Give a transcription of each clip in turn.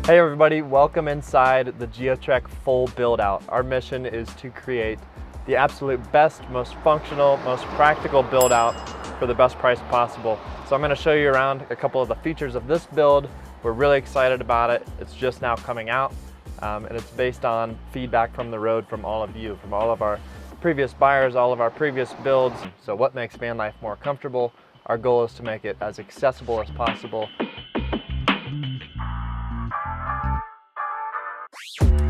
Hey everybody, welcome inside the Geotrek full build out. Our mission is to create the absolute best, most functional, most practical build out for the best price possible. So I'm going to show you around a couple of the features of this build. We're really excited about it. It's just now coming out and it's based on feedback from the road from all of you, from all of our previous buyers, all of our previous builds. So what makes van life more comfortable? Our goal is to make it as accessible as possible.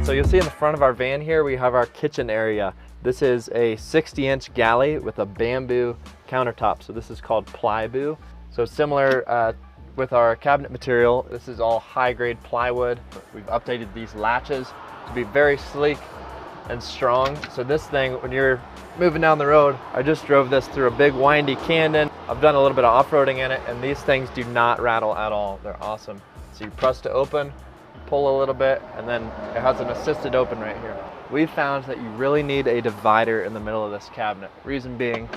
So you'll see in the front of our van here, we have our kitchen area. This is a 60-inch galley with a bamboo countertop. So this is called plyboo. So similar with our cabinet material, this is all high-grade plywood. We've updated these latches to be very sleek and strong. So this thing, when you're moving down the road, I just drove this through a big windy canyon. I've done a little bit of off-roading in it, and these things do not rattle at all. They're awesome. So you press to open, pull a little bit, and then it has an assisted open right here. We found that you really need a divider in the middle of this cabinet. Reason being,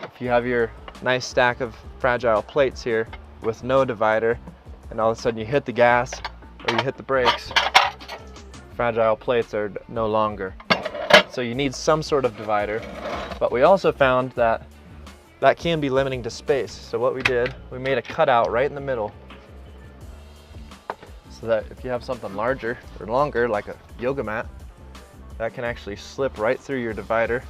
if you have your nice stack of fragile plates here with no divider, and all of a sudden you hit the gas or you hit the brakes, fragile plates are no longer. So you need some sort of divider. But we also found that that can be limiting to space. So what we did, we made a cutout right in the middle, so that if you have something larger or longer, like a yoga mat, that can actually slip right through your divider.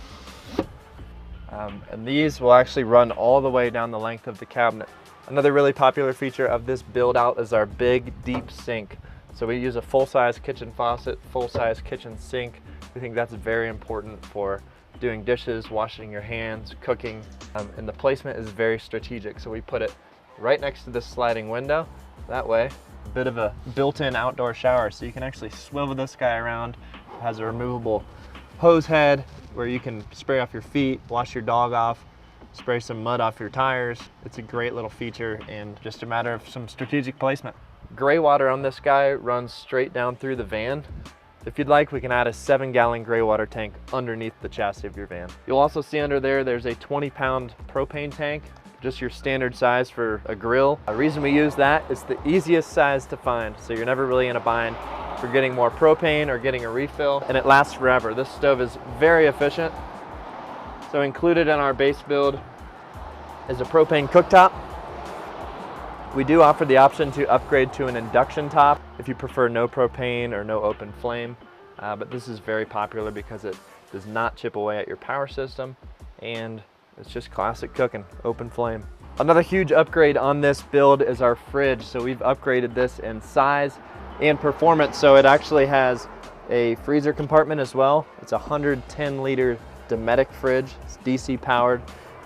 And these will actually run all the way down the length of the cabinet. Another really popular feature of this build out is our big deep sink. So we use a full-size kitchen faucet, full-size kitchen sink. We think that's very important for doing dishes, washing your hands, cooking. And the placement is very strategic. So we put it right next to this sliding window. That way, a bit of a built-in outdoor shower, so you can actually swivel this guy around. It has a removable hose head where you can spray off your feet, wash your dog off, spray some mud off your tires. It's a great little feature and just a matter of some strategic placement. Gray water on this guy runs straight down through the van. If you'd like, we can add a 7-gallon gray water tank underneath the chassis of your van. You'll also see under there's a 20-pound propane tank, just your standard size for a grill. The reason we use that is the easiest size to find, so you're never really in a bind for getting more propane or getting a refill, and it lasts forever. This stove is very efficient. So included in our base build is a propane cooktop. We do offer the option to upgrade to an induction top if you prefer no propane or no open flame, but this is very popular because it does not chip away at your power system, and it's just classic cooking, open flame. Another huge upgrade on this build is our fridge. So we've upgraded this in size and performance. So it actually has a freezer compartment as well. It's a 110-liter Dometic fridge. It's DC powered,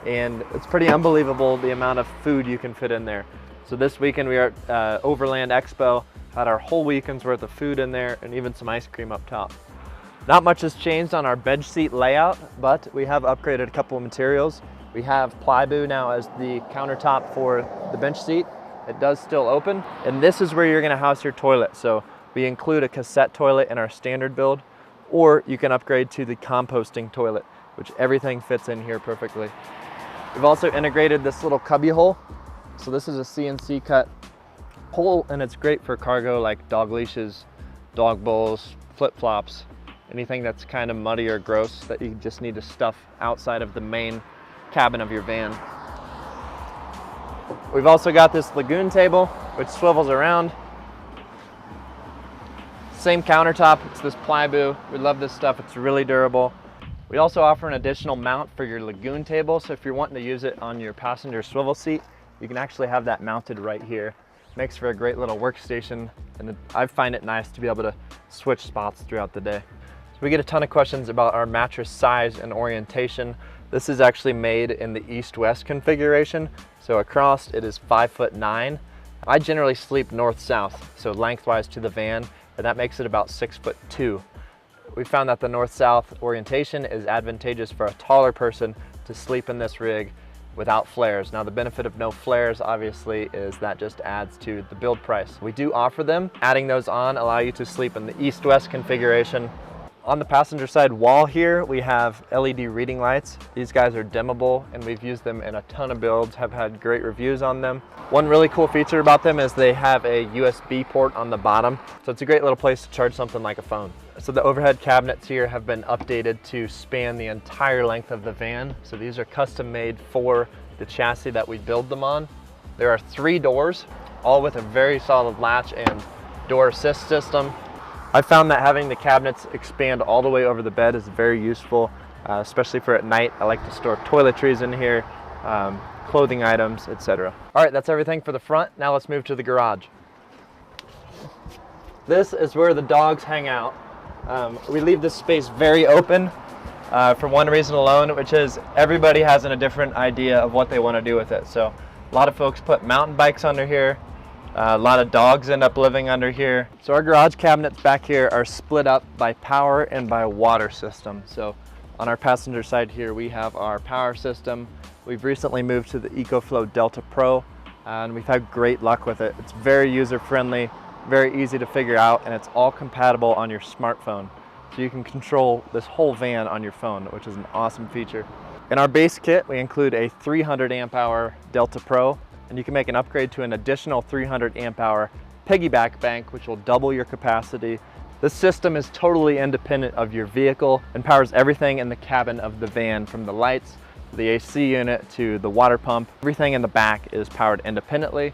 and it's pretty unbelievable the amount of food you can fit in there. So this weekend we are at Overland Expo, had our whole weekend's worth of food in there and even some ice cream up top. Not much has changed on our bench seat layout, but we have upgraded a couple of materials. We have plyboo now as the countertop for the bench seat. It does still open, and this is where you're gonna house your toilet. So we include a cassette toilet in our standard build, or you can upgrade to the composting toilet, which everything fits in here perfectly. We've also integrated this little cubby hole. So this is a CNC cut hole, and it's great for cargo like dog leashes, dog bowls, flip-flops, anything that's kind of muddy or gross that you just need to stuff outside of the main cabin of your van. We've also got this lagoon table, which swivels around. Same countertop, it's this plyboo. We love this stuff, it's really durable. We also offer an additional mount for your lagoon table, so if you're wanting to use it on your passenger swivel seat, you can actually have that mounted right here. Makes for a great little workstation, and I find it nice to be able to switch spots throughout the day. We get a ton of questions about our mattress size and orientation. This is actually made in the east-west configuration. So across it is 5'9". I generally sleep north-south, so lengthwise to the van, and that makes it about 6'2". We found that the north-south orientation is advantageous for a taller person to sleep in this rig without flares. Now the benefit of no flares obviously is that just adds to the build price. We do offer them. Adding those on allow you to sleep in the east-west configuration. On the passenger side wall here, we have LED reading lights. These guys are dimmable and we've used them in a ton of builds, have had great reviews on them. One really cool feature about them is they have a USB port on the bottom. So it's a great little place to charge something like a phone. So the overhead cabinets here have been updated to span the entire length of the van. So these are custom made for the chassis that we build them on. There are 3 doors, all with a very solid latch and door assist system. I found that having the cabinets expand all the way over the bed is very useful, especially for at night. I like to store toiletries in here, clothing items, etc. All right, that's everything for the front. Now let's move to the garage. This is where the dogs hang out. We leave this space very open for one reason alone, which is everybody has a different idea of what they want to do with it. So a lot of folks put mountain bikes under here. A lot of dogs end up living under here. So our garage cabinets back here are split up by power and by water system. So on our passenger side here, we have our power system. We've recently moved to the EcoFlow Delta Pro, and we've had great luck with it. It's very user-friendly, very easy to figure out, and it's all compatible on your smartphone. So you can control this whole van on your phone, which is an awesome feature. In our base kit, we include a 300 amp hour Delta Pro, and you can make an upgrade to an additional 300 amp hour piggyback bank, which will double your capacity. This system is totally independent of your vehicle and powers everything in the cabin of the van, from the lights, the AC unit, to the water pump. Everything in the back is powered independently.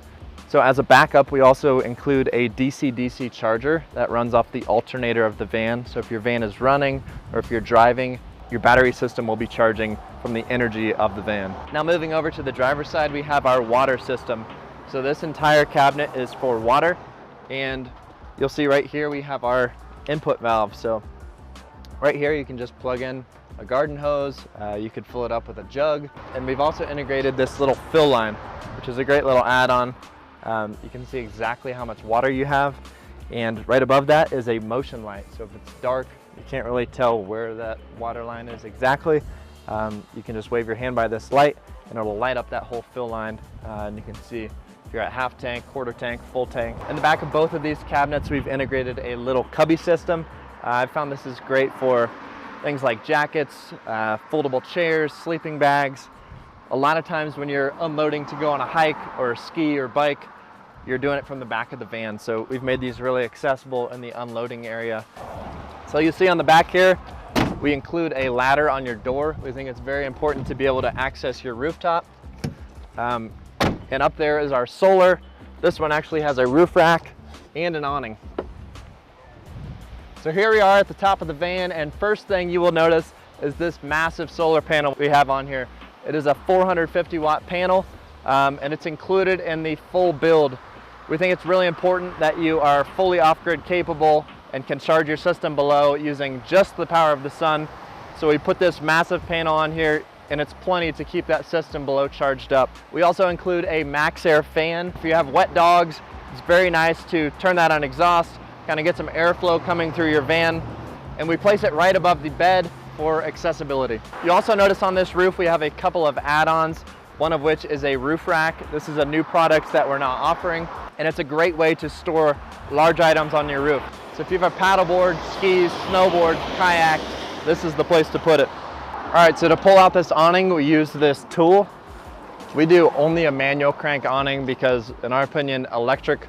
So as a backup, we also include a DC-DC charger that runs off the alternator of the van. So if your van is running or if you're driving, your battery system will be charging from the energy of the van. Now moving over to the driver's side, we have our water system. So this entire cabinet is for water, and you'll see right here we have our input valve. So right here you can just plug in a garden hose, you could fill it up with a jug, and we've also integrated this little fill line, which is a great little add-on. You can see exactly how much water you have, and right above that is a motion light. So if it's dark, you can't really tell where that water line is exactly. You can just wave your hand by this light and it'll light up that whole fill line, and you can see if you're at half tank, quarter tank, full tank. In the back of both of these cabinets, we've integrated a little cubby system. I found this is great for things like jackets, foldable chairs, sleeping bags. A lot of times when you're unloading to go on a hike or ski or bike, you're doing it from the back of the van. So we've made these really accessible in the unloading area. So you see on the back here, we include a ladder on your door. We think it's very important to be able to access your rooftop. And up there is our solar. This one actually has a roof rack and an awning. So here we are at the top of the van, and first thing you will notice is this massive solar panel we have on here. It is a 450 watt panel, and it's included in the full build. We think it's really important that you are fully off-grid capable and can charge your system below using just the power of the sun. So we put this massive panel on here, and it's plenty to keep that system below charged up. We also include a max air fan. If you have wet dogs, it's very nice to turn that on exhaust, kind of get some airflow coming through your van, and we place it right above the bed for accessibility. You also notice on this roof we have a couple of add-ons, one of which is a roof rack. This is a new product that we're now offering, and it's a great way to store large items on your roof. So if you have a paddleboard, skis, snowboard, kayak, this is the place to put it. All right, so to pull out this awning, we use this tool. We do only a manual crank awning because, in our opinion, electric,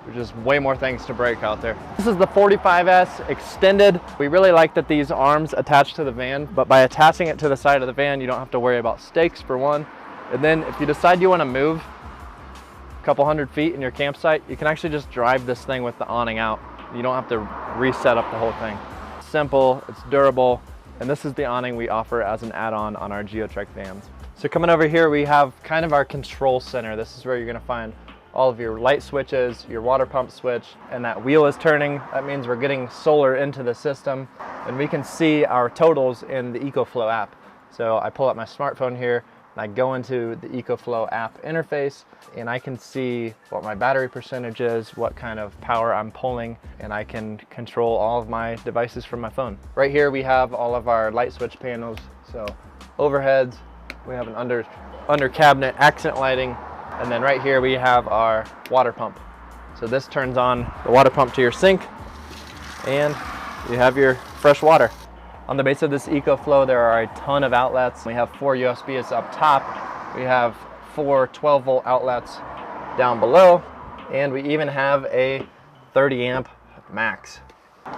there's just way more things to break out there. This is the 45S extended. We really like that these arms attach to the van, but by attaching it to the side of the van, you don't have to worry about stakes, for one. And then if you decide you want to move a couple hundred feet in your campsite, you can actually just drive this thing with the awning out. You don't have to reset up the whole thing. It's simple, it's durable, and this is the awning we offer as an add-on on our Geotrek vans. So coming over here, we have kind of our control center. This is where you're going to find all of your light switches, your water pump switch, and that wheel is turning. That means we're getting solar into the system, and we can see our totals in the EcoFlow app. So I pull up my smartphone here, and I go into the EcoFlow app interface, and I can see what my battery percentage is, what kind of power I'm pulling, and I can control all of my devices from my phone. Right here we have all of our light switch panels. So overheads, we have an under cabinet accent lighting, and then right here we have our water pump. So this turns on the water pump to your sink, and you have your fresh water. On the base of this EcoFlow, there are a ton of outlets. We have 4 USBs up top. We have 4 12-volt outlets down below, and we even have a 30 amp max.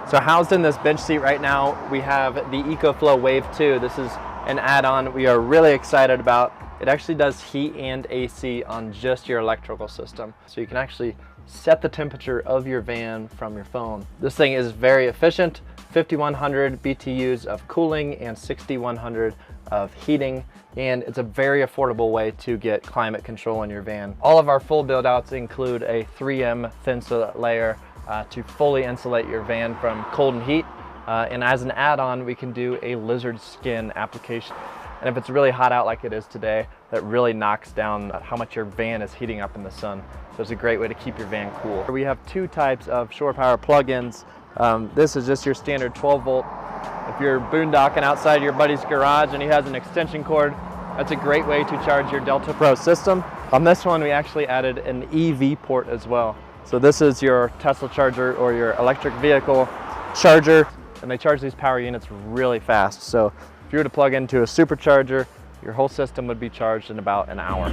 So housed in this bench seat right now, we have the EcoFlow Wave 2. This is an add-on we are really excited about. It actually does heat and AC on just your electrical system. So you can actually set the temperature of your van from your phone. This thing is very efficient, 5,100 BTUs of cooling and 6,100 of heating, and it's a very affordable way to get climate control in your van. All of our full build outs include a 3M thin soot layer to fully insulate your van from cold and heat. And as an add-on, we can do a lizard skin application. And if it's really hot out like it is today, that really knocks down how much your van is heating up in the sun. So it's a great way to keep your van cool. We have 2 types of shore power plug-ins. This is just your standard 12 volt. If you're boondocking outside your buddy's garage and he has an extension cord, that's a great way to charge your Delta Pro system. On this one, we actually added an EV port as well. So this is your Tesla charger or your electric vehicle charger, and they charge these power units really fast. So if you were to plug into a supercharger, your whole system would be charged in about an hour.